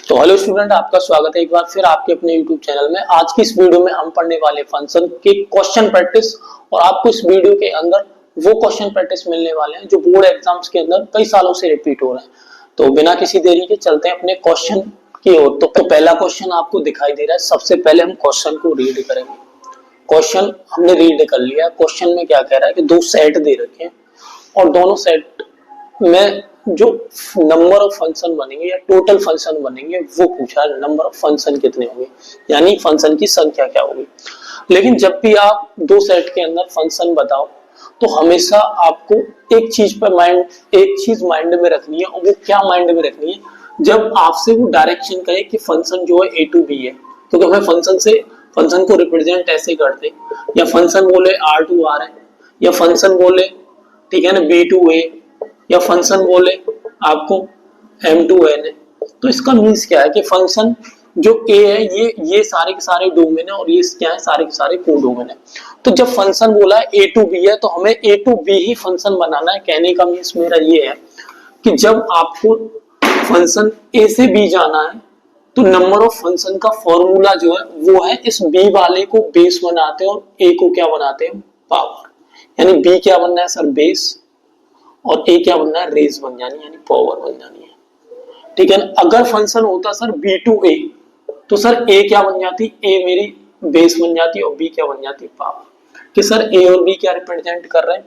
तो hello student, आपका स्वागत है एक बार फिर आपके अपने यूट्यूब चैनल में। आज की इस वीडियो में हम पढ़ने वाले फंक्शन के क्वेश्चन प्रैक्टिस, और आपको इस वीडियो के अंदर वो क्वेश्चन प्रैक्टिस मिलने वाले हैं जो बोर्ड एग्जाम्स के अंदर कई सालों से रिपीट हो रहे हैं। तो बिना किसी देरी के चलते हैं अपने क्वेश्चन की ओर। तो पहला क्वेश्चन आपको दिखाई दे रहा है। सबसे पहले हम क्वेश्चन को रीड करेंगे। क्वेश्चन हमने रीड कर लिया। क्वेश्चन में क्या कह रहा है कि दो सेट दे रखे हैं और दोनों सेट में जो नंबर ऑफ फंक्शन बनेंगे या टोटल फंक्शन बनेंगे वो पूछा है। नंबर ऑफ फंक्शन कितने होंगे, यानी फंक्शन की संख्या क्या होगी। लेकिन जब भी आप दो सेट के अंदर फंक्शन बताओ तो हमेशा आपको एक चीज माइंड में रखनी है। और वो क्या माइंड में रखनी है, जब आपसे वो डायरेक्शन कहे कि फंक्शन जो है ए टू बी है, क्योंकि हमें फंक्शन को रिप्रेजेंट ऐसे करते, या फंक्शन बोले आर टू आर है, या फंक्शन बोले ठीक है ना बी टू ए, या फंक्शन बोले आपको m टू n है। तो इसका मीन्स क्या है कि फंक्शन जो a है ये सारे के सारे डोमेन है, और ये क्या है, सारे के सारे को डोमेन है। तो जब फंक्शन बोला है a टू b है तो हमें a टू b ही फंक्शन बनाना है। कहने का मीन्स मेरा ये है कि जब आपको फंक्शन a से b जाना है तो नंबर ऑफ फंक्शन का फॉर्मूला जो है वो है इस b वाले को बेस बनाते हैं और a को क्या बनाते हैं, पावर। यानी b क्या बनना है सर, बेस, और a क्या बनना है, रेज बन जानी, यानी पावर बन जानी है। ठीक है ना। अगर फंक्शन होता सर b टू a तो सर a क्या बन जाती, a मेरी बेस बन जाती और b क्या बन जाती, पावर। कि सर a और b क्या रिप्रेजेंट कर रहे हैं,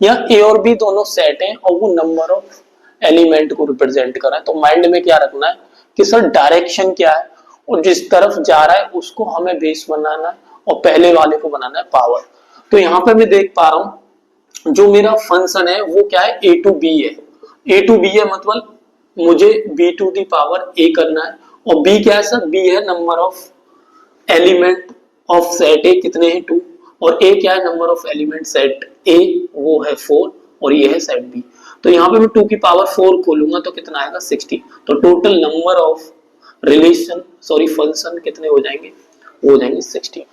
या a और b दोनों सेट हैं और वो नंबर ऑफ एलिमेंट को रिप्रेजेंट कर रहे हैं। तो माइंड में क्या रखना है कि सर डायरेक्शन क्या है और जिस तरफ जा रहा है उसको हमें बेस बनाना है और पहले वाले को बनाना है पावर। तो यहाँ पे मैं देख पा रहा हूं जो मेरा फंक्शन है वो क्या है, ए टू बी है। ए टू बी है मतलब मुझे b to the power a करना है, और b क्या है सर, b है number of element of set a, कितने हैं 2, और a क्या है number of element set a, वो है 4, और ये है सेट b। तो यहाँ पे मैं 2 की पावर 4 खोलूंगा तो कितना आएगा 60। तो टोटल नंबर ऑफ फंक्शन कितने हो जाएंगे, वो हो जाएंगे 60।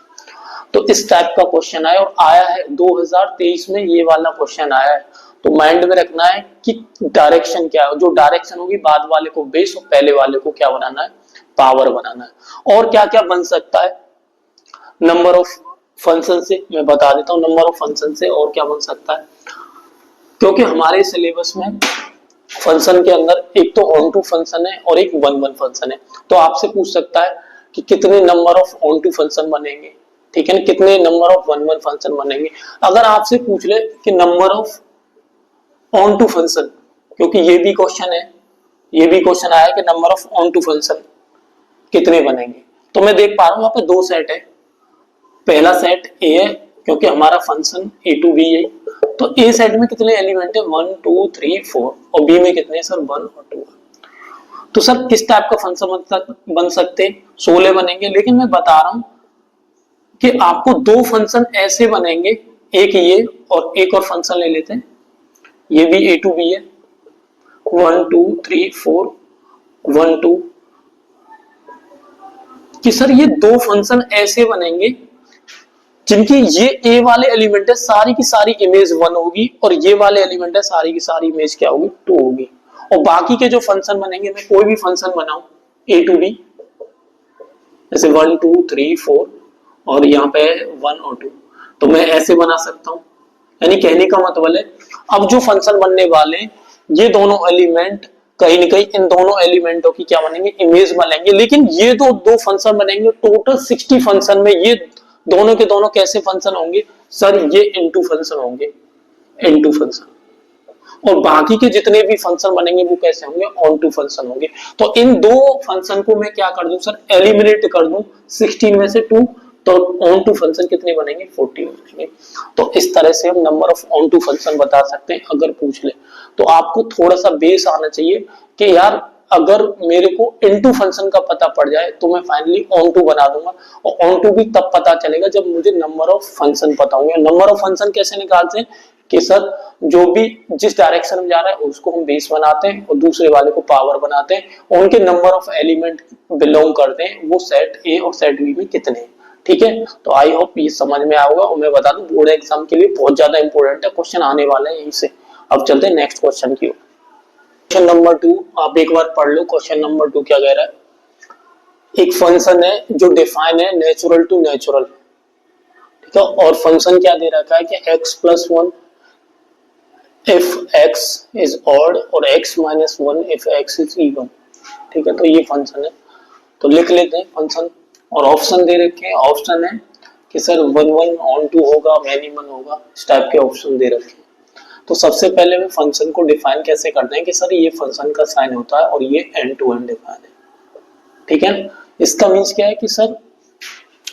तो इस टाइप का क्वेश्चन आया, और आया है 2023 में ये वाला क्वेश्चन आया है। तो माइंड में रखना है कि डायरेक्शन क्या है, जो डायरेक्शन होगी बाद वाले को बेस और पहले वाले को क्या बनाना है, पावर बनाना है। और क्या क्या बन सकता है नंबर ऑफ फंक्शन से, मैं बता देता हूं नंबर ऑफ फंक्शन से और क्या बन सकता है। क्योंकि हमारे सिलेबस में फंक्शन के अंदर एक तो ऑन टू फंक्शन है और एक वन वन फंक्शन है। तो आपसे पूछ सकता है कि कितने number of onto function बनेंगे, ठीक है ना, कितने number of one one function बनेंगे। अगर आपसे पूछ ले कि number of onto function, क्योंकि ये भी क्वेश्चन है, ये भी क्वेश्चन आया कि number of onto function कितने बनेंगे। तो मैं देख पा रहा हूं यहाँ पे दो सेट है। पहला सेट ए है क्योंकि हमारा फंक्शन ए टू बी है। तो ए सेट में कितने एलिमेंट है, 1 2 3 4, और बी में कितने सर 1 और 2। तो सर किस टाइप का फंक्शन बन सकते, 16 बनेंगे। लेकिन मैं बता रहा हूं कि आपको दो फंक्शन ऐसे बनेंगे, एक ये और एक और फंक्शन ले लेते हैं, ये भी ए टू बी है, 1 2 3 4 1 2, कि सर ये दो फंक्शन ऐसे बनेंगे जिनकी ये ए वाले एलिमेंट है सारी की सारी इमेज 1 होगी, और ये वाले एलिमेंट है सारी की सारी इमेज क्या होगी, 2 होगी। और बाकी के जो फंक्शन बनेंगे, मैं कोई भी फंक्शन बनाऊं ए टू बी, जैसे 1 2 3 4 और यहाँ पे 1 और 2, तो मैं ऐसे बना सकता हूं। यानी कहने का मतलब है अब जो फंक्शन बनने वाले ये दोनों एलिमेंट कहीं ना कहीं इन दोनों एलिमेंटों की क्या बनेंगे, इमेज बनेंगे। लेकिन ये दो फंक्शन बनेंगे, टोटल 60 फंक्शन में ये दोनों के दोनों कैसे फंक्शन होंगे सर, ये इनटू फंक्शन होंगे, इनटू फंक्शन। और बाकी के जितने भी फंक्शन बनेंगे वो कैसे होंगे, ऑन टू फंक्शन होंगे। तो इन दो फंक्शन को मैं क्या कर दूं सर, एलिमिनेट कर दूं, 16 में से 2, तो ऑन टू फंक्शन कितने बनेंगे, 40 बनेंगे। तो इस तरह से हम number of onto function बता सकते हैं अगर पूछ ले। तो आपको थोड़ा सा बेस आना चाहिए कि यार अगर मेरे को इनटू फंक्शन का पता पड़ जाए तो मैं फाइनली ऑन टू बना दूंगा। और ऑन टू भी तब पता चलेगा जब मुझे नंबर ऑफ फंक्शन पता होंगे। नंबर ऑफ फंक्शन कैसे निकालते हैं कि सर जो भी जिस डायरेक्शन में जा रहा है उसको हम बेस बनाते हैं और दूसरे वाले को पावर बनाते हैं, और उनके नंबर ऑफ एलिमेंट बिलोंग करते हैं वो सेट ए और सेट बी में कितने हैं। ठीक है, तो आई होप ये समझ में आएगा। और मैं बता दूं बोर्ड एग्जाम के लिए बहुत ज्यादा इंपॉर्टेंट है, क्वेश्चन आने वाले हैं यहीं से। अब चलते हैं नेक्स्ट क्वेश्चन की ओर। क्वेश्चन नंबर 2 आप एक बार पढ़ लो। क्वेश्चन नंबर 2 क्या कह रहा है, एक फंक्शन है जो डिफाइन है नेचुरल टू नेचुरल, ठीक है, और फंक्शन क्या दे रखा है कि x plus one if x is odd और x minus one if x is even, ठीक है। तो ये फंक्शन है, तो लिख लेते हैं फंक्शन, और ऑप्शन दे रखे हैं। ऑप्शन है कि sir one one onto होगा, मैनी वन होगा, इस टाइप के ऑप्शन दे रखे हैं। तो सबसे पहले मैं फंक्शन को डिफाइन कैसे करते हैं कि सर ये फंक्शन का साइन होता है और ये एंड टू एंड डिफाइन है, ठीक है। इसका मीन्स क्या है कि सर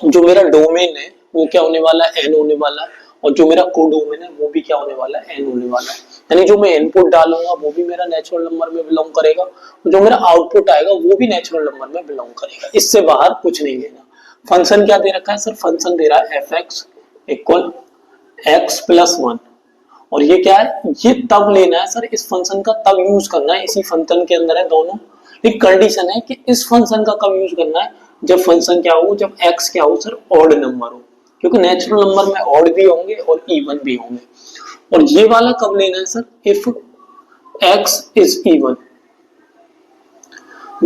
जो मेरा डोमेन है वो क्या होने वाला है, एन होने वाला है, और जो मेरा कोडोमेन है वो भी क्या होने वाला है, एन होने वाला है। यानी जो मैं इनपुट डालूंगा वो भी मेरा नेचुरल नंबर में बिलोंग करेगा, और जो मेरा आउटपुट आएगा वो भी नेचुरल नंबर में बिलोंग करेगा, इससे बाहर कुछ नहीं लेना। फंक्शन क्या दे रखा है सर, फंक्शन दे रहा है F x equal x plus one, और ये क्या है, ये तब लेना है सर, इस फंक्शन का तब यूज करना है, इसी फंक्शन के अंदर है दोनों। एक कंडीशन है कि इस फंक्शन का कब यूज करना है, जब फंक्शन क्या हो, जब x क्या हो सर, ऑड नंबर हो, क्योंकि नेचुरल नंबर में ऑड भी होंगे और इवन भी होंगे। और ये वाला कब लेना है sir, if x is even,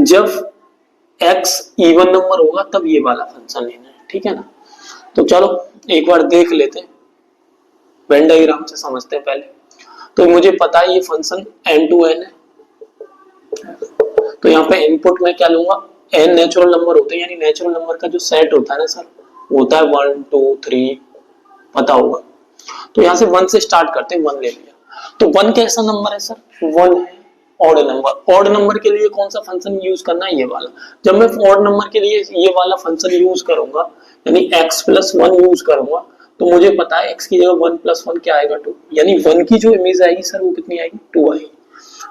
जब x इवन नंबर होगा तब ये वाला फंक्शन लेना है, ठीक है ना। तो चलो एक बार देख लेते हैं, वेन डायग्राम से समझते हैं पहले। तो मुझे पता है ये फंक्शन n टू n है, तो यहाँ पे इनपुट में क्या लूंगा, n नेचुरल नंबर होते हैं, यानी नेचुरल नंबर का जो सेट होता है ना सर, वो होता है 1 2 3, पता होगा। तो यहाँ से 1 से स्टार्ट करते हैं, 1 ले लिया। तो 1 कैसा नंबर है सर, 1 है ऑड नंबर। ऑड नंबर के लिए कौन सा फंक्शन यूज करना है, ये वाला। जब मैं ऑड नंबर के लिए ये वाला फंक्शन यूज करूंगा, यानी x प्लस वन यूज करूंगा, तो मुझे पता है x की जगह 1 प्लस वन क्या आएगा, 2, यानी 1 की जो इमेज आएगी सर वो कितनी आएगी, 2 आएगी।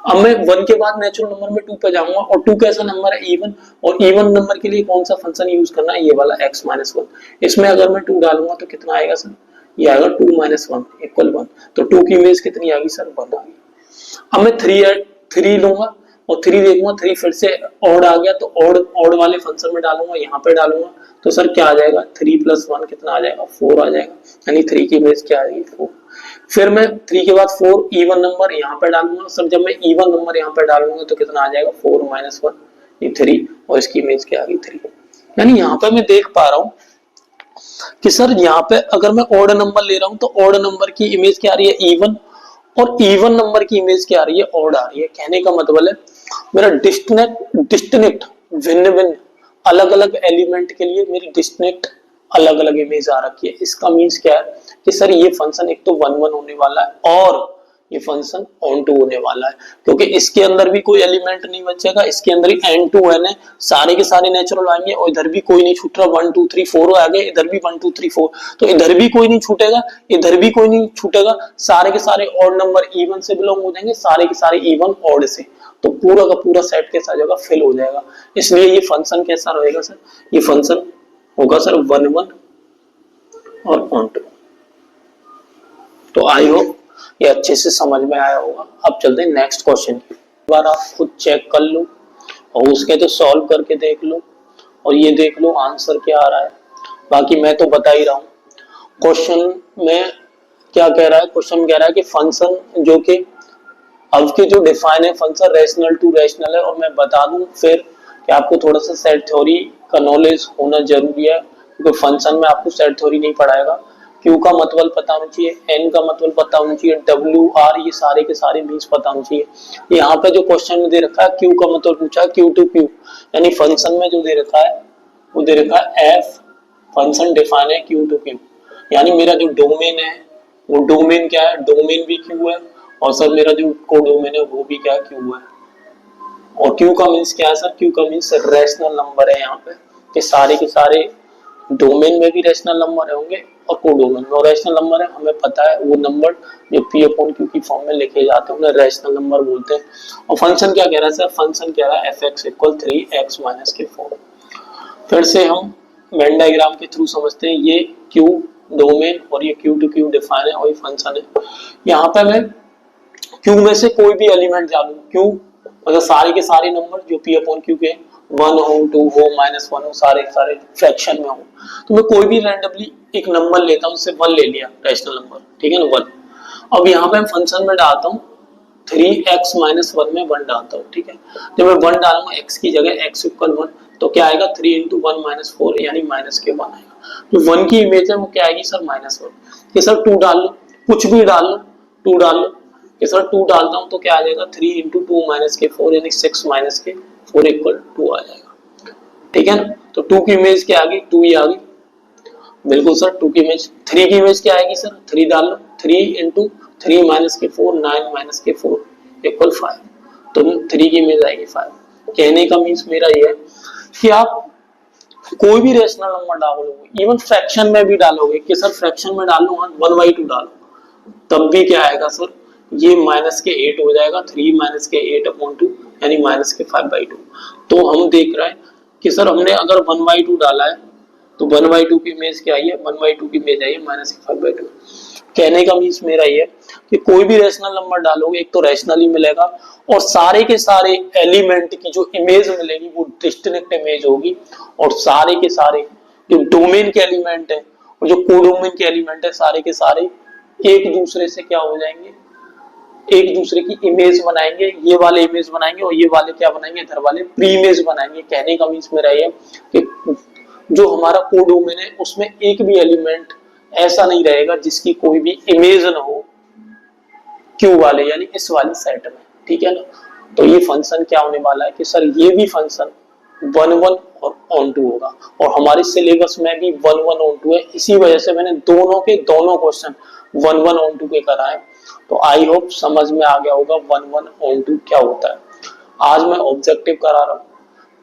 अब मैं 1 के बाद नेचुरल नंबर में 2 पे जाऊंगा, और 2 कैसा नंबर है, इवन, और इवन नंबर के लिए कौन सा फंक्शन यूज करना है, ये वाला x माइनस वन। इसमें अगर मैं 2 डालूंगा तो कितना आएगा सर, ये आएगा 2 माइनस वन इक्वल 1, तो 2 की इमेज कितनी आ गई सर, 1 आ गई। अब मैं 3 लूंगा और 3 देखूंगा, 3 फिर से ऑड आ गया, तो ऑड वाले फंक्शन में डालूंगा, यहाँ पे डालूंगा, तो सर क्या आ जाएगा, 3 प्लस 1 कितना आ जाएगा, 4 आ जाएगा, यानी 3 की इमेज क्या आ जाएगी, 4। फिर मैं 3 के बाद 4 इवन नंबर यहाँ पे डालूंगा सर, जब मैं इवन नंबर यहाँ पे डालूंगा तो कितना आ जाएगा, 4 माइनस वन, ये 3, और इसकी इमेज क्या आ गई, 3। यानी यहाँ पे मैं देख पा रहा हूँ कि सर यहाँ पे अगर मैं ऑड नंबर ले रहा हूँ तो ऑड नंबर की इमेज क्या आ रही है, इवन, और इवन नंबर की इमेज क्या आ रही है, ऑड आ रही है। कहने का मतलब है मेरा डिस्टिंक्ट भिन्न भिन्न अलग अलग एलिमेंट के लिए मेरी डिस्टिंक्ट अलग अलग इमेज आ रखी है। इसका मीन्स क्या है कि सर ये फंक्शन एक तो 1 1 होने वाला है, और ये फंक्शन ऑन टू होने वाला है, क्योंकि इसके अंदर भी कोई एलिमेंट नहीं बचेगा, इसके अंदर ही एन टू एन है, सारे के सारे नेचुरल आएंगे, और इधर भी कोई नहीं छूट रहा, 1 2 3 4 आ गए, इधर भी 1 2 3 4, तो इधर भी कोई नहीं छूटेगा, इधर भी कोई नहीं छूटेगा, सारे के सारे ऑड नंबर इवन से बिलोंग हो जाएंगे, सारे के सारे इवन ऑड से, तो पूरा का पूरा सेट कैसा हो जाएगा, फिल हो जाएगा। इसलिए ये फंक्शन कैसा रहेगा सर, ये फंक्शन होगा सर 1 1 और ऑन टू। तो आई होप ये अच्छे से समझ में आया होगा। अब चलते हैं नेक्स्ट क्वेश्चन की। बार आप खुद चेक कर लो और उसके तो सॉल्व करके देख लो, और ये देख लो आंसर क्या आ रहा है। बाकी मैं तो बता ही रहा हूँ। क्वेश्चन में क्या कह रहा है, क्वेश्चन कह रहा है कि फंक्शन जो कि अब के जो डिफाइन है फंक्शन रेशनल टू रेशनल है, और मैं बता दूं फिर कि आपको थोड़ा सा सेट थ्योरी का नॉलेज होना जरूरी है, क्योंकि फंक्शन में आपको सेट थ्योरी नहीं पढ़ाएगा। क्यू का मतलब पता होना चाहिए, एन का मतलब पता होना चाहिए, डब्ल्यू आर ये सारे के सारे मीन्स पता होना चाहिए। यहाँ पे जो क्वेश्चन में दे रखा है क्यू का मतलब पूछा है क्यू टू क्यू, यानी फंक्शन में जो दे रखा है वो दे रखा है एफ, फंक्शन डिफाइन है क्यू टू क्यू, यानी मेरा जो डोमेन है वो डोमेन क्या है, डोमेन भी क्यू है, और सर मेरा जो कोडोमेन है वो भी क्या क्यू है। और क्यू का मीन्स क्या है सर, क्यू का मीन्स रेशनल नंबर है यहाँ पे, कि सारे के सारे डोमेन में भी रेशनल नंबर होंगे और कोडोमेन में। और रेशनल नंबर है हमें पता है वो नंबर जो पी अपॉन क्यू की फॉर्म में लिखे जाते हैं उन्हें रेशनल नंबर बोलते हैं। और फंक्शन क्या कह रहा है सर, फंक्शन कह रहा है F x equal 3x minus के 4। फिर से हम वेन डायग्राम के थ्रू समझते हैं, ये क्यू डोमेन और ये क्यू टू क्यू डिफाइन है और ये फंक्शन है। यहाँ पे मैं क्यू में से कोई भी एलिमेंट डालूं, क्यू मतलब सारे के सारे नंबर जो पी अपॉन क्यू के 1 हो 2 हो माइनस 1 हो, सारे सारे फ्रैक्शन में हो, तो मैं कोई भी रैंडमली एक नंबर लेता हूं, उससे 1 ले लिया रेशनल नंबर, ठीक है ना 1। अब यहाँ पे फंक्शन में डालता हूँ 3x माइनस 1 में 1 डालता हूँ, ठीक है। जब मैं 1 डालूंगा x की जगह x इक्वल 1, तो क्या आएगा 3 इंटू 1 माइनस 4 यानी माइनस के 1 आएगा। जो 1 की इमेज है वो क्या आएगी सर माइनस 1। कि सर 2 डाल लो, कुछ भी डाल लो, 2 डाल लो। कि सर 2 डालता हूँ तो क्या आ जाएगा 3 इंटू 2 माइनस के 4 यानी 6 माइनस के 4 इक्वल 2 आ जाएगा, ठीक है ना। तो 2 की इमेज क्या आ गई, 2 ही आ गई। बिल्कुल सर 2 की इमेज। 3 की इमेज क्या आएगी सर, 3 डाल लो, 3 इंटू 3 माइनस के 4 9 माइनस के 4 इक्वल 5। तो 3 की इमेज आएगी 5। कहने का मीन्स मेरा ये है कि आप कोई भी रेशनल नंबर डालोगे, इवन फ्रैक्शन में भी डालोगे, कि सर फ्रैक्शन में डालो 1/2 डालो, तब भी क्या आएगा सर, ये माइनस के 8 हो जाएगा। 3 माइनस के 8/2 यानी माइनस के 5/2। तो हम देख रहे हैं कि सर हमने अगर 1/2 डाला है तो 1/2 की इमेज क्या आई है, 1/2 की इमेज आई है माइनस के 5/2। कहने का मीन्स मेरा ये कि कोई भी रेशनल नंबर डालोगे एक तो रैशनल ही मिलेगा, और सारे के सारे एलिमेंट की जो इमेज मिलेगी वो डिस्टिंक्ट इमेज होगी, और सारे के सारे जो डोमेन के एलिमेंट है और जो कोडोमेन के एलिमेंट है सारे के सारे एक दूसरे से क्या हो जाएंगे, एक दूसरे की इमेज बनाएंगे। ये वाले इमेज बनाएंगे और ये वाले क्या बनाएंगे, इधर वाले प्री इमेज बनाएंगे। कहने का मीन्स मेरा ये कि जो हमारा कोडोमेन है उसमें एक भी एलिमेंट ऐसा नहीं रहेगा जिसकी कोई भी इमेज न हो क्यू वाले यानी इस वाली सेट में, ठीक है ना। तो ये फंक्शन क्या होने वाला है कि सर ये भी फंक्शन 1 1 और ऑन टू होगा, और हमारे सिलेबस में भी 1 1 ऑन टू है। इसी वजह से मैंने दोनों के दोनों क्वेश्चन 1 1 ऑन टू के कराए। तो आई होप समझ में आ गया होगा 1 1 ऑन टू क्या होता है। आज मैं ऑब्जेक्टिव करा रहा हूँ,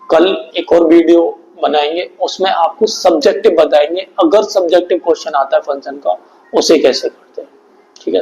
कल एक और वीडियो बनाएंगे उसमें आपको सब्जेक्टिव बताएंगे, अगर सब्जेक्टिव क्वेश्चन आता है फंक्शन का उसे कैसे करते हैं, ठीक है।